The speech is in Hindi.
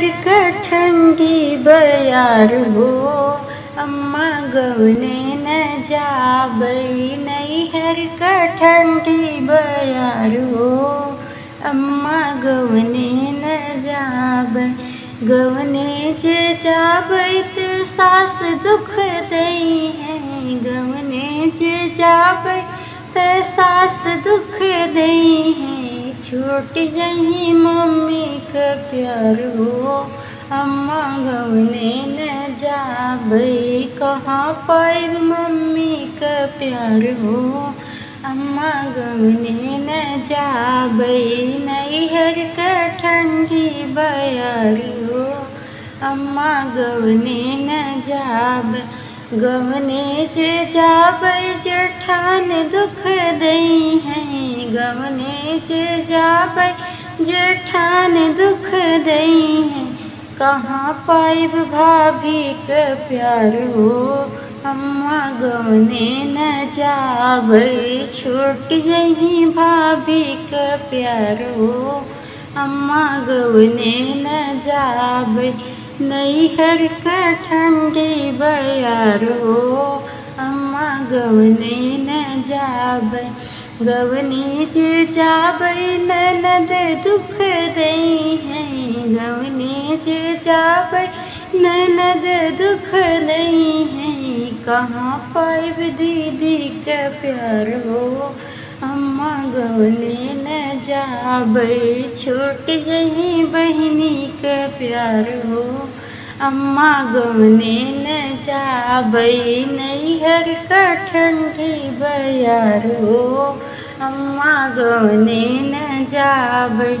हर क ठंडी बयार हो, अम्मा गवने न जाबई नैहर क ठंडी बयार हो, अम्मा गवने न जाबई। गवने जे जाबई तो सास दुख दई है, गवने जे जाबई तो सास दुख दई है। छूट जही मम्मी का प्यार हो, अम्मा गवने न जाबई। कहाँ पाइब मम्मी का प्यार हो, अम्मा गवने न जाबई नैहर का ठंडी बयार हो, अम्मा गवने न जाबई। गवने जे जाबई जेठान दुख दई है, गवने जे जाबई जेठान दुख दई है। कहाँ पाइब भाभी का प्यार हो, अम्मा गवने न जाबई। छूट जही भाभी का प्यार हो, अम्मा गवने न जाबई नैहर का ठंडी बयार हो, अम्मा गवने न जाबई। गवने जे जाबई ननद दुख दई है, गवने जे जाबई ननद दुख दई है। कहाँ पाइब दीदी का प्यार हो, अम्मा गवने न जाबई। छूट जही बहिनी का प्यार हो, अम्मा गवने न जाबई नैहर का ठंडी बयार हो, अम्मा गवने न जाबई।